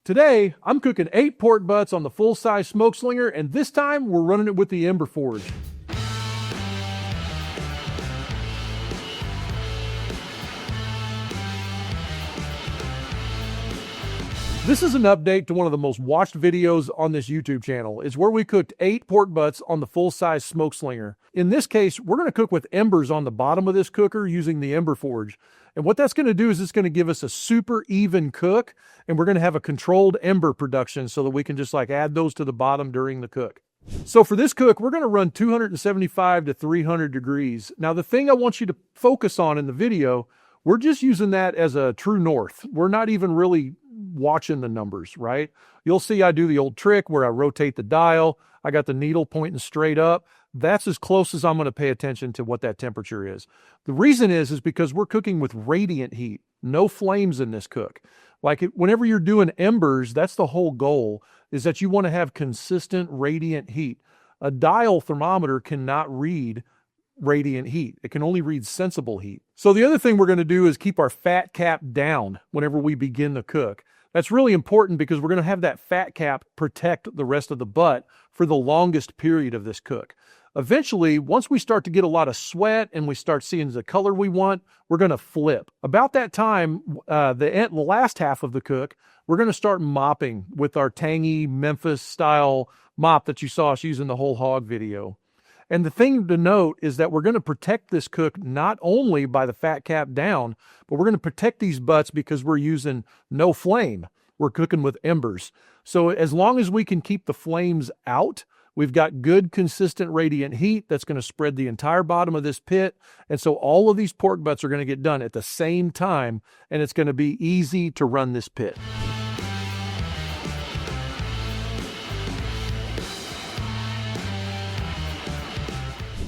Today, I'm cooking 8 pork butts on the full-size smoke slinger, and this time we're running it with the EmberForge. This is an update to one of the most watched videos on this YouTube channel. It's where we cooked 8 pork butts on the full-size smoke slinger. In this case, we're going to cook with embers on the bottom of this cooker using the EmberForge. And what that's going to do is it's going to give us a super even cook, and we're going to have a controlled ember production so that we can just like add those to the bottom during the cook. So for this cook, we're going to run 275 to 300 degrees. Now the thing I want you to focus on in the video, we're just using that as a true north. We're not even really watching the numbers, right? You'll see I do the old trick where I rotate the dial. I got the needle pointing straight up. That's as close as I'm going to pay attention to what that temperature is. The reason is because we're cooking with radiant heat, no flames in this cook. Whenever you're doing embers, that's the whole goal, is that you want to have consistent radiant heat. A dial thermometer cannot read radiant heat. It can only read sensible heat. So the other thing we're going to do is keep our fat cap down whenever we begin the cook. That's really important because we're going to have that fat cap protect the rest of the butt for the longest period of this cook. Eventually, once we start to get a lot of sweat and we start seeing the color we want, we're going to flip. About that time, the last half of the cook, we're going to start mopping with our tangy Memphis-style mop that you saw us using the whole hog video. And the thing to note is that we're going to protect this cook not only by the fat cap down, but we're going to protect these butts because we're using no flame. We're cooking with embers. So as long as we can keep the flames out, we've got good, consistent, radiant heat that's going to spread the entire bottom of this pit. And so all of these pork butts are going to get done at the same time, and it's going to be easy to run this pit.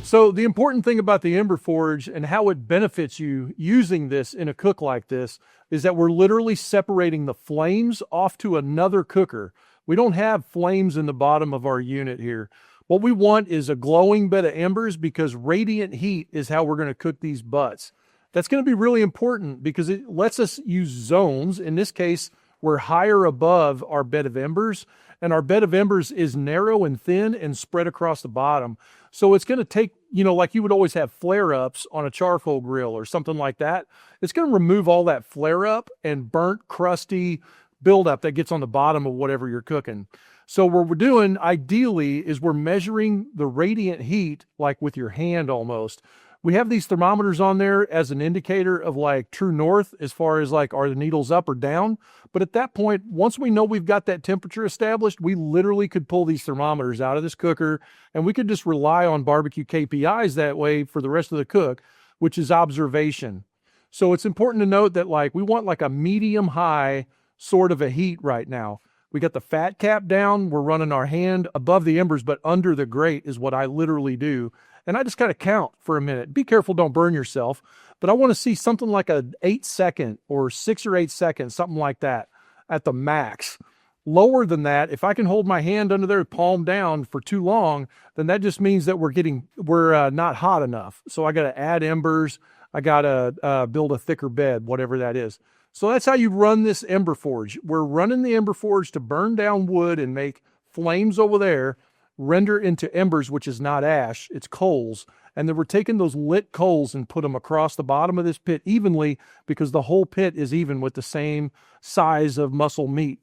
So the important thing about the EmberForge and how it benefits you using this in a cook like this is that we're literally separating the flames off to another cooker. We don't have flames in the bottom of our unit here. What we want is a glowing bed of embers because radiant heat is how we're going to cook these butts. That's going to be really important because it lets us use zones. In this case, we're higher above our bed of embers, and our bed of embers is narrow and thin and spread across the bottom. So it's going to take, like you would always have flare-ups on a charcoal grill or something like that. It's going to remove all that flare-up and burnt, crusty buildup that gets on the bottom of whatever you're cooking. So what we're doing, ideally, is we're measuring the radiant heat, like with your hand almost. We have these thermometers on there as an indicator of like true north as far as like, are the needles up or down? But at that point, once we know we've got that temperature established, we literally could pull these thermometers out of this cooker and we could just rely on barbecue KPIs that way for the rest of the cook, which is observation. So it's important to note that like we want like a medium high sort of a heat right now. We got the fat cap down. We're running our hand above the embers, but under the grate is what I literally do. And I just kind of count for a minute. Be careful, don't burn yourself. But I want to see something like a 8-second or 6 or 8 seconds, something like that at the max. Lower than that, if I can hold my hand under there, palm down for too long, then that just means that we're not hot enough. So I got to add embers. I got to build a thicker bed, whatever that is. So that's how you run this EmberForge. We're running the EmberForge to burn down wood and make flames over there, render into embers, which is not ash, it's coals. And then we're taking those lit coals and put them across the bottom of this pit evenly because the whole pit is even with the same size of muscle meat.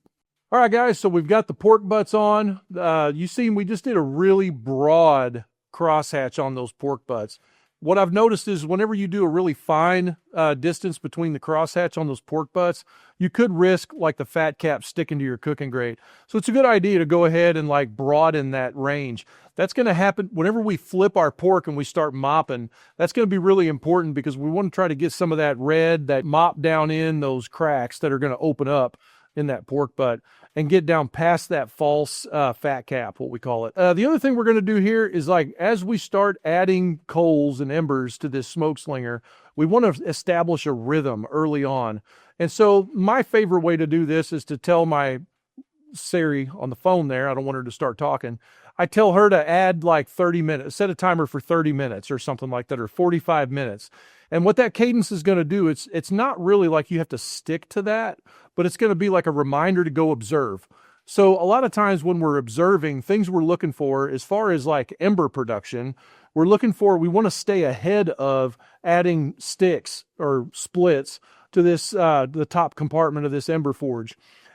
All right, guys, so we've got the pork butts on. You see, we just did a really broad crosshatch on those pork butts. What I've noticed is whenever you do a really fine distance between the crosshatch on those pork butts, you could risk like the fat cap sticking to your cooking grate. So it's a good idea to go ahead and like broaden that range. That's going to happen whenever we flip our pork and we start mopping. That's going to be really important because we want to try to get some of that red, that mop down in those cracks that are going to open up in that pork butt and get down past that false fat cap, what we call it. The other thing we're going to do here is like, as we start adding coals and embers to this smoke slinger, we want to establish a rhythm early on. And so my favorite way to do this is to tell my Siri on the phone there, I don't want her to start talking. I tell her to add like 30 minutes, set a timer for 30 minutes or something like that, or 45 minutes. And what that cadence is going to do, it's not really like you have to stick to that, but it's going to be like a reminder to go observe. So a lot of times when we're observing, things we're looking for, as far as like ember production, we want to stay ahead of adding sticks or splits to this, the top compartment of this EmberForge.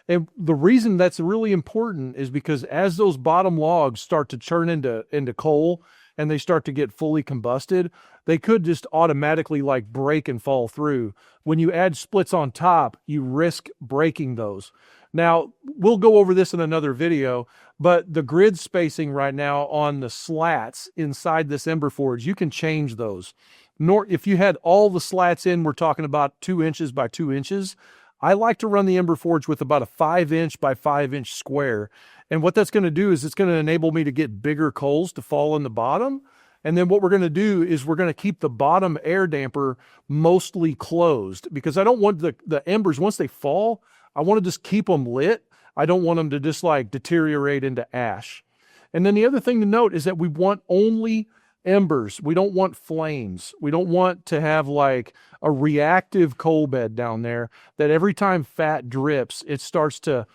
And the reason that's really important is because as those bottom logs start to turn into coal and they start to get fully combusted, they could just automatically like break and fall through. When you add splits on top, you risk breaking those. Now, we'll go over this in another video, but the grid spacing right now on the slats inside this EmberForge, you can change those. If you had all the slats in, we're talking about 2 inches by 2 inches. I like to run the EmberForge with about a 5-inch by 5-inch square. And what that's going to do is it's going to enable me to get bigger coals to fall in the bottom. And then what we're going to do is we're going to keep the bottom air damper mostly closed, because I don't want the embers, once they fall, I want to just keep them lit. I don't want them to just like deteriorate into ash. And then the other thing to note is that we want only embers. We don't want flames. We don't want to have like a reactive coal bed down there that every time fat drips, it starts to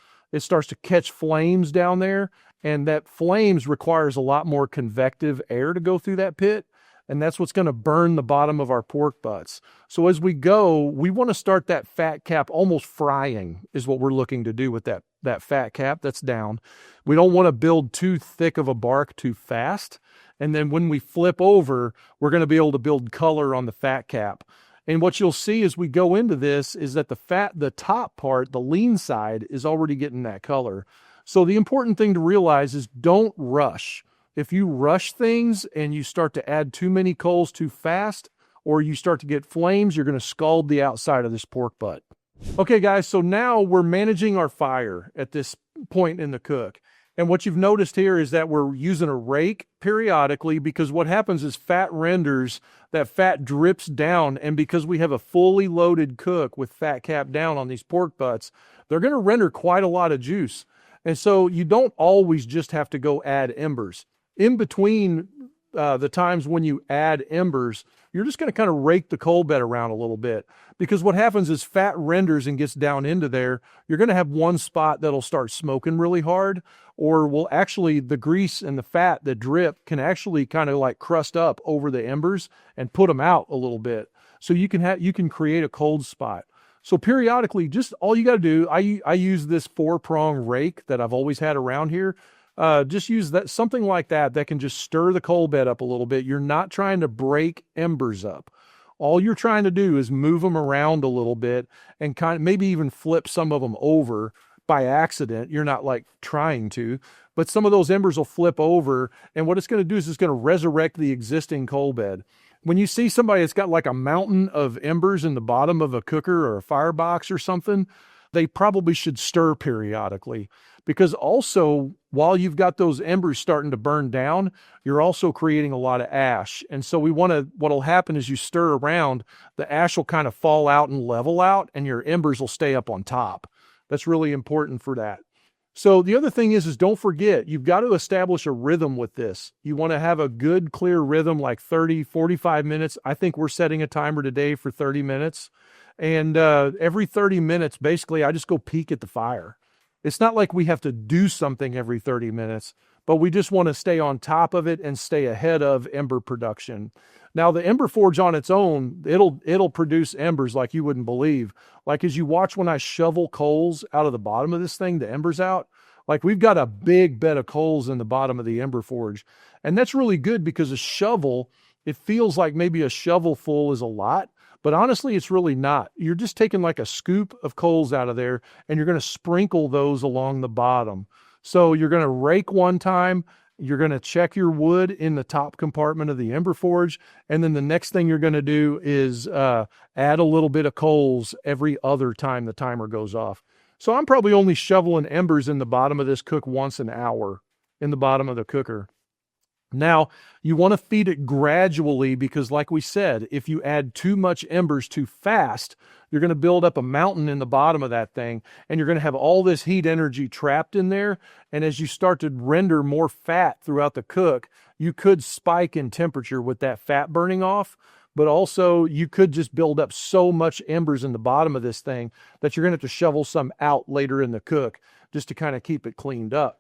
catch flames down there. And that flames requires a lot more convective air to go through that pit. And that's what's going to burn the bottom of our pork butts. So as we go, we want to start that fat cap almost frying is what we're looking to do with that fat cap that's down. We don't want to build too thick of a bark too fast. And then when we flip over, we're going to be able to build color on the fat cap. And what you'll see as we go into this is that the top part, the lean side, is already getting that color. So the important thing to realize is don't rush. If you rush things and you start to add too many coals too fast, or you start to get flames, you're going to scald the outside of this pork butt. Okay, guys, so now we're managing our fire at this point in the cook. And what you've noticed here is that we're using a rake periodically, because what happens is fat renders, that fat drips down, and because we have a fully loaded cook with fat cap down on these pork butts, they're going to render quite a lot of juice. And so you don't always just have to go add embers. In between the times when you add embers, you're just going to kind of rake the coal bed around a little bit, because what happens is fat renders and gets down into there. You're going to have one spot that'll start smoking really hard, or will actually, the grease and the fat that drip can actually kind of like crust up over the embers and put them out a little bit. So you can create a cold spot. So periodically, just all you got to do, I use this 4-prong rake that I've always had around here. Just use that, something like that can just stir the coal bed up a little bit. You're not trying to break embers up. All you're trying to do is move them around a little bit and kind of maybe even flip some of them over by accident. You're not like trying to, but some of those embers will flip over. And what it's going to do is it's going to resurrect the existing coal bed. When you see somebody that's got like a mountain of embers in the bottom of a cooker or a firebox or something, they probably should stir periodically, because also while you've got those embers starting to burn down, you're also creating a lot of ash. And so what'll happen is you stir around, the ash will kind of fall out and level out, and your embers will stay up on top. That's really important for that. So the other thing is don't forget, you've got to establish a rhythm with this. You want to have a good, clear rhythm, like 30, 45 minutes. I think we're setting a timer today for 30 minutes. And every 30 minutes, basically, I just go peek at the fire. It's not like we have to do something every 30 minutes, but we just want to stay on top of it and stay ahead of ember production. Now, the EmberForge on its own, it'll produce embers like you wouldn't believe. Like as you watch when I shovel coals out of the bottom of this thing, the embers out, like we've got a big bed of coals in the bottom of the EmberForge. And that's really good, because a shovel, it feels like maybe a shovel full is a lot, but honestly, it's really not. You're just taking like a scoop of coals out of there, and you're going to sprinkle those along the bottom. So you're going to rake one time, you're going to check your wood in the top compartment of the EmberForge, and then the next thing you're going to do is add a little bit of coals every other time the timer goes off. So I'm probably only shoveling embers in the bottom of this cook once an hour in the bottom of the cooker. Now, you want to feed it gradually because, like we said, if you add too much embers too fast, you're going to build up a mountain in the bottom of that thing, and you're going to have all this heat energy trapped in there. And as you start to render more fat throughout the cook, you could spike in temperature with that fat burning off, but also you could just build up so much embers in the bottom of this thing that you're going to have to shovel some out later in the cook just to kind of keep it cleaned up.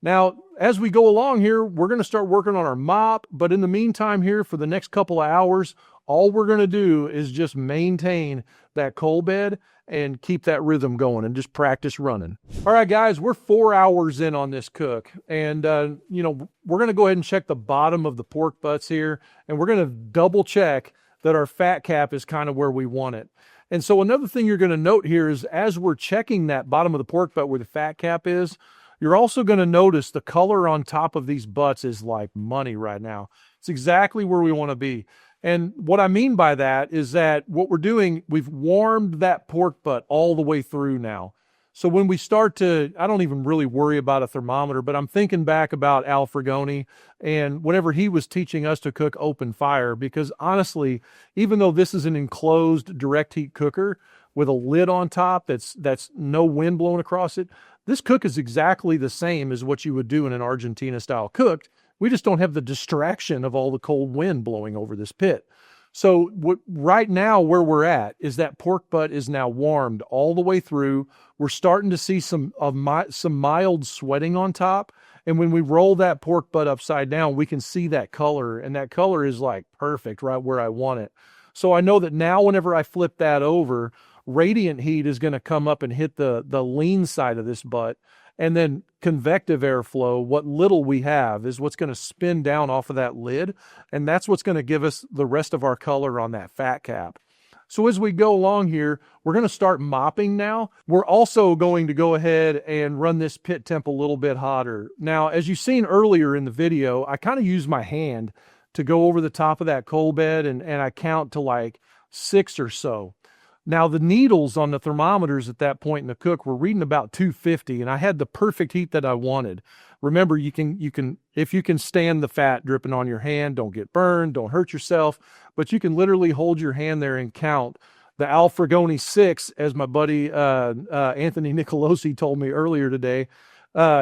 Now, as we go along here, we're going to start working on our mop, but in the meantime here, for the next couple of hours, all we're going to do is just maintain that coal bed and keep that rhythm going and just practice running. All right, guys, we're 4 hours in on this cook, and we're going to go ahead and check the bottom of the pork butts here, and we're going to double check that our fat cap is kind of where we want it. And so another thing you're going to note here is as we're checking that bottom of the pork butt where the fat cap is, you're also going to notice the color on top of these butts is like money right now. It's exactly where we want to be. And what I mean by that is that what we're doing, we've warmed that pork butt all the way through now. So when we start to, I don't even really worry about a thermometer, but I'm thinking back about Al Fragoni and whenever he was teaching us to cook open fire, because honestly, even though this is an enclosed direct heat cooker with a lid on top that's no wind blowing across it, this cook is exactly the same as what you would do in an Argentina style cook. We just don't have the distraction of all the cold wind blowing over this pit. So right now where we're at is that pork butt is now warmed all the way through. We're starting to see some mild sweating on top. And when we roll that pork butt upside down, we can see that color, and that color is like perfect right where I want it. So I know that now whenever I flip that over, radiant heat is going to come up and hit the lean side of this butt, and then convective airflow, what little we have, is what's going to spin down off of that lid, and that's what's going to give us the rest of our color on that fat cap. So as we go along here, we're going to start mopping now. We're also going to go ahead and run this pit temp a little bit hotter. Now, as you've seen earlier in the video, I kind of use my hand to go over the top of that coal bed, and I count to like 6 or so. Now, the needles on the thermometers at that point in the cook were reading about 250, and I had the perfect heat that I wanted. Remember, you can if you can stand the fat dripping on your hand, don't get burned, don't hurt yourself, but you can literally hold your hand there and count. The Al Fragoni 6, as my buddy Anthony Nicolosi told me earlier today,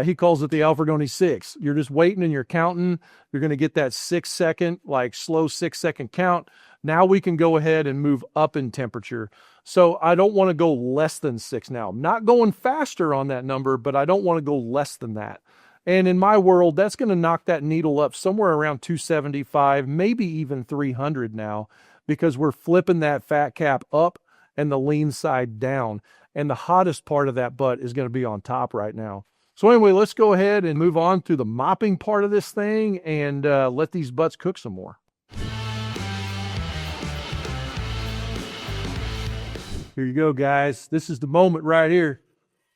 he calls it the Al Fragoni 6. You're just waiting and you're counting. You're going to get that 6-second, like slow 6-second count. Now we can go ahead and move up in temperature. So I don't want to go less than 6 now. I'm not going faster on that number, but I don't want to go less than that. And in my world, that's going to knock that needle up somewhere around 275, maybe even 300 now, because we're flipping that fat cap up and the lean side down. And the hottest part of that butt is going to be on top right now. So anyway, let's go ahead and move on to the mopping part of this thing and let these butts cook some more. Here you go, guys. This is the moment right here.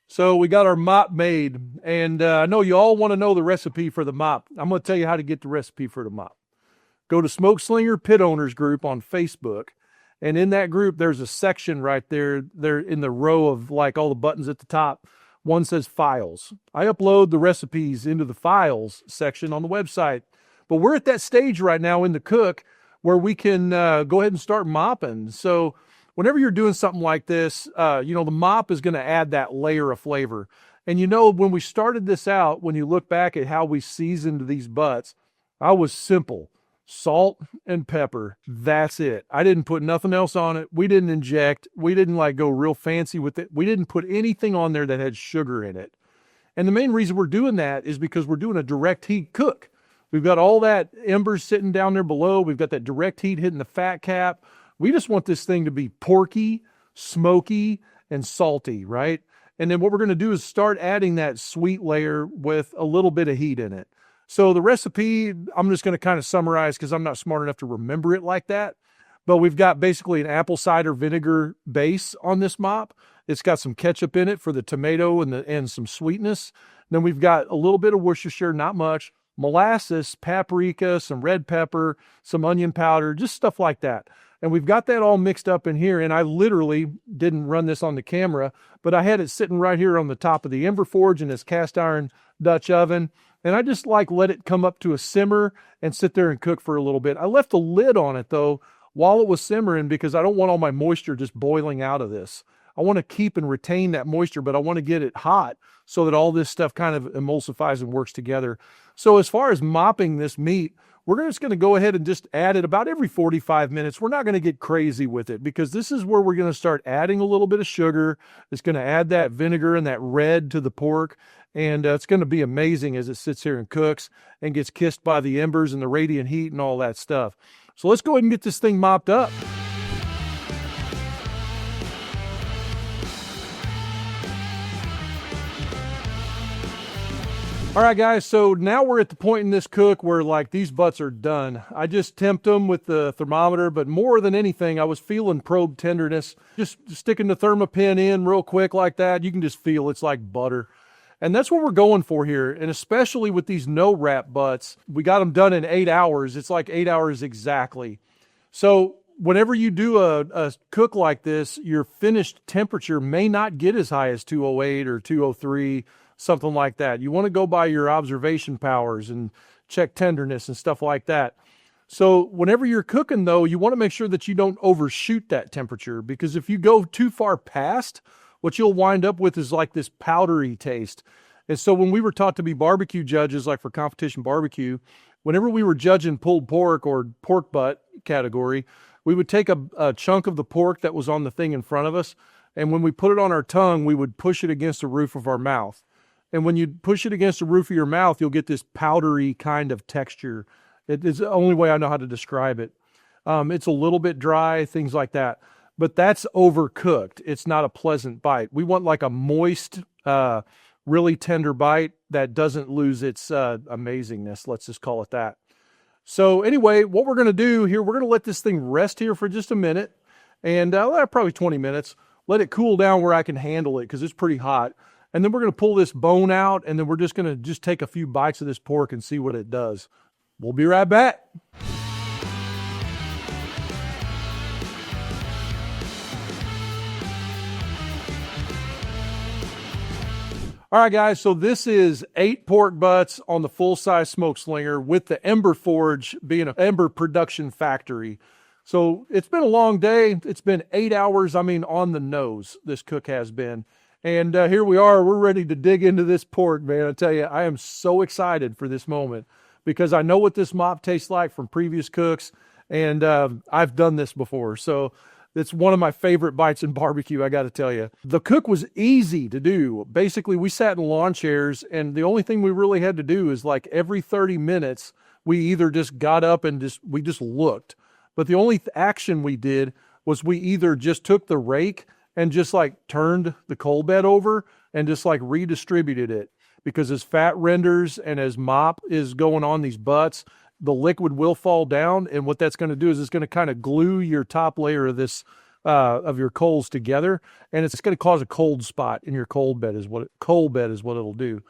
So we got our mop made, and I know you all want to know the recipe for the mop. I'm going to tell you how to get the recipe for the mop. Go to Smokeslinger Pit Owners Group on Facebook, and in that group, there's a section right there in the row of like all the buttons at the top. One says files. I upload the recipes into the files section on the website, but we're at that stage right now in the cook where we can go ahead and start mopping. So whenever you're doing something like this, the mop is going to add that layer of flavor. And when we started this out, when you look back at how we seasoned these butts, I was simple. Salt and pepper. That's it. I didn't put nothing else on it. We didn't inject. We didn't go real fancy with it. We didn't put anything on there that had sugar in it. And the main reason we're doing that is because we're doing a direct heat cook. We've got all that embers sitting down there below. We've got that direct heat hitting the fat cap. We just want this thing to be porky, smoky, and salty, right? And then what we're going to do is start adding that sweet layer with a little bit of heat in it. So the recipe, I'm just going to kind of summarize because I'm not smart enough to remember it like that. But we've got basically an apple cider vinegar base on this mop. It's got some ketchup in it for the tomato and some sweetness. Then we've got a little bit of Worcestershire, not much, molasses, paprika, some red pepper, some onion powder, just stuff like that. And we've got that all mixed up in here. And I literally didn't run this on the camera, but I had it sitting right here on the top of the EmberForge in this cast iron Dutch oven. And I just like let it come up to a simmer and sit there and cook for a little bit. I left the lid on it though while it was simmering because I don't want all my moisture just boiling out of this. I want to keep and retain that moisture, but I want to get it hot so that all this stuff kind of emulsifies and works together. So as far as mopping this meat, we're just going to go ahead and just add it about every 45 minutes. We're not going to get crazy with it because this is where we're going to start adding a little bit of sugar. It's going to add that vinegar and that red to the pork. And it's going to be amazing as it sits here and cooks and gets kissed by the embers and the radiant heat and all that stuff. So let's go ahead and get this thing mopped up. All right, guys, so now we're at the point in this cook where like these butts are done. I just temped them with the thermometer, but more than anything, I was feeling probe tenderness. Just sticking the thermopin in real quick like that, you can just feel it's like butter. And that's what we're going for here. And especially with these no wrap butts, we got them done in 8 hours. It's like 8 hours exactly. So whenever you do a cook like this, your finished temperature may not get as high as 208 or 203, something like that. You want to go by your observation powers and check tenderness and stuff like that. So whenever you're cooking though, you want to make sure that you don't overshoot that temperature, because if you go too far past, what you'll wind up with is like this powdery taste. And so when we were taught to be barbecue judges, like for competition barbecue, whenever we were judging pulled pork or pork butt category, we would take a chunk of the pork that was on the thing in front of us. And when we put it on our tongue, we would push it against the roof of our mouth. And when you push it against the roof of your mouth, you'll get this powdery kind of texture. It is the only way I know how to describe it. It's a little bit dry, things like that. But that's overcooked. It's not a pleasant bite. We want like a moist, really tender bite that doesn't lose its amazingness. Let's just call it that. So anyway, what we're going to do here, we're going to let this thing rest here for just a minute. And probably 20 minutes. Let it cool down where I can handle it because it's pretty hot. And then we're going to pull this bone out, and then we're just going to take a few bites of this pork and see what it does. We'll be right back. All right, guys, so this is 8 pork butts on the full-size Smokeslinger with the EmberForge being an ember production factory. So it's been a long day. It's been 8 hours, on the nose, this cook has been. And here we are, we're ready to dig into this pork, man. I tell you, I am so excited for this moment because I know what this mop tastes like from previous cooks, and I've done this before. So it's one of my favorite bites in barbecue, I got to tell you. The cook was easy to do. Basically, we sat in lawn chairs, and the only thing we really had to do is like every 30 minutes, we either just got up and we just looked. But the only action we did was we either just took the rake and just like turned the coal bed over and just like redistributed it, because as fat renders and as mop is going on these butts, the liquid will fall down. And what that's going to do is it's going to kind of glue your top layer of this, of your coals together. And it's going to cause a cold spot in your coal bed is what it'll do.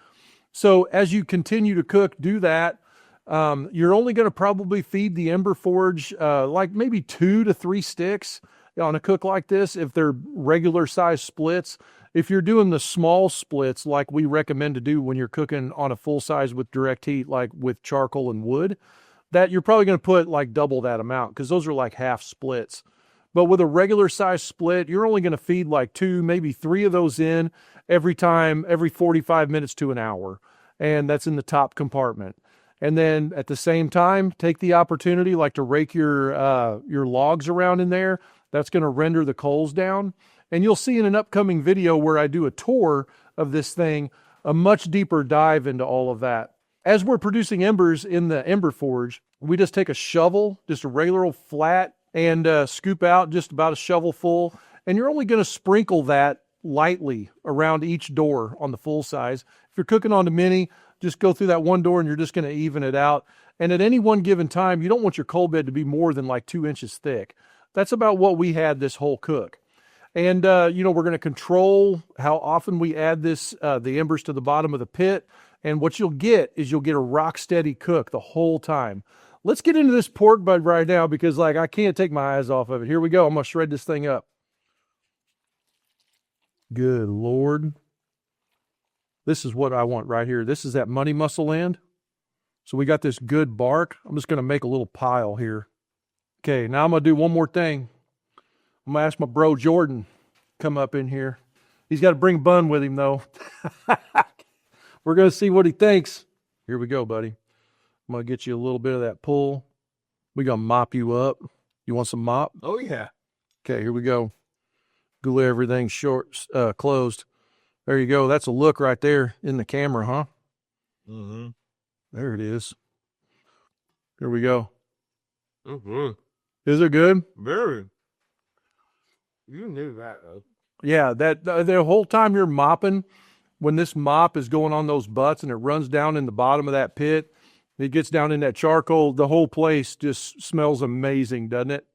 So as you continue to cook, do that. You're only going to probably feed the EmberForge, like maybe 2 to 3 sticks on a cook like this, if they're regular size splits. If you're doing the small splits like we recommend to do when you're cooking on a full size with direct heat, like with charcoal and wood, that you're probably going to put like double that amount because those are like half splits. But with a regular size split, you're only going to feed like 2, maybe 3 of those in every 45 minutes to an hour. And that's in the top compartment. And then at the same time, take the opportunity like to rake your logs around in there. That's going to render the coals down. And you'll see in an upcoming video where I do a tour of this thing, a much deeper dive into all of that. As we're producing embers in the EmberForge, we just take a shovel, just a regular old flat, and scoop out just about a shovel full. And you're only going to sprinkle that lightly around each door on the full size. If you're cooking on the mini, just go through that one door and you're just going to even it out. And at any one given time, you don't want your coal bed to be more than like 2 inches thick. That's about what we had this whole cook. And, we're going to control how often we add the embers to the bottom of the pit. And what you'll get is you'll get a rock steady cook the whole time. let's get into this pork butt right now because like I can't take my eyes off of it. Here we go. I'm gonna shred this thing up. Good Lord. This is what I want right here. This is that money muscle end. So we got this good bark. I'm just gonna make a little pile here. Okay, now I'm gonna do one more thing. I'm gonna ask my bro Jordan come up in here. He's got to bring Bun with him though. We're gonna see what he thinks. Here we go, buddy. I'm gonna get you a little bit of that pull. We're gonna mop you up. You want some mop? Oh yeah. Okay, here we go. Glue everything short, closed. There you go. That's a look right there in the camera, huh? Mm-hmm. There it is. Here we go. Mm-hmm. Is it good? Very. You knew that though. Yeah, that the whole time you're mopping, when this mop is going on those butts and it runs down in the bottom of that pit, it gets down in that charcoal, the whole place just smells amazing, doesn't it?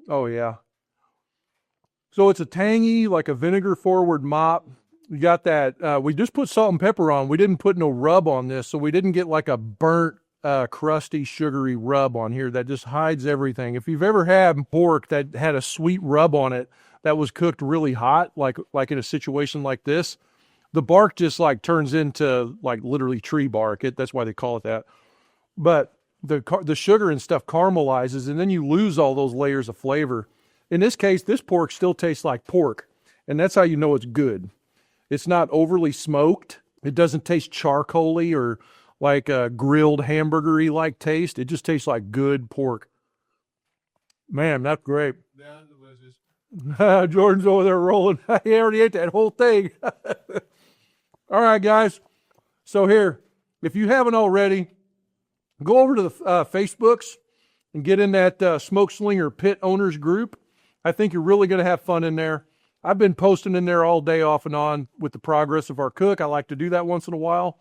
Oh, yeah. So it's a tangy, like a vinegar forward mop. You got that, we just put salt and pepper on. We didn't put no rub on this, so we didn't get like a burnt, crusty, sugary rub on here that just hides everything. If you've ever had pork that had a sweet rub on it that was cooked really hot, like in a situation like this, the bark just like turns into like literally tree bark. That's why they call it that. But the sugar and stuff caramelizes, and then you lose all those layers of flavor. In this case, this pork still tastes like pork, and that's how you know it's good. It's not overly smoked. It doesn't taste charcoaly or like a grilled hamburger-y like taste. It just tastes like good pork. Man, that's great. Yeah, delicious. Jordan's over there rolling. He already ate that whole thing. All right, guys. So here, if you haven't already, go over to the Facebooks and get in that Smokeslinger Pit Owners group. I think you're really going to have fun in there. I've been posting in there all day off and on with the progress of our cook. I like to do that once in a while.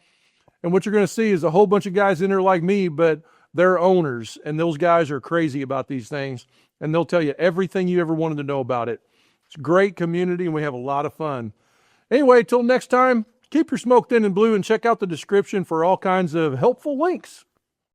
And what you're going to see is a whole bunch of guys in there like me, but they're owners, and those guys are crazy about these things, and they'll tell you everything you ever wanted to know about it. It's a great community, and we have a lot of fun. Anyway, till next time, keep your smoke thin and blue, and check out the description for all kinds of helpful links.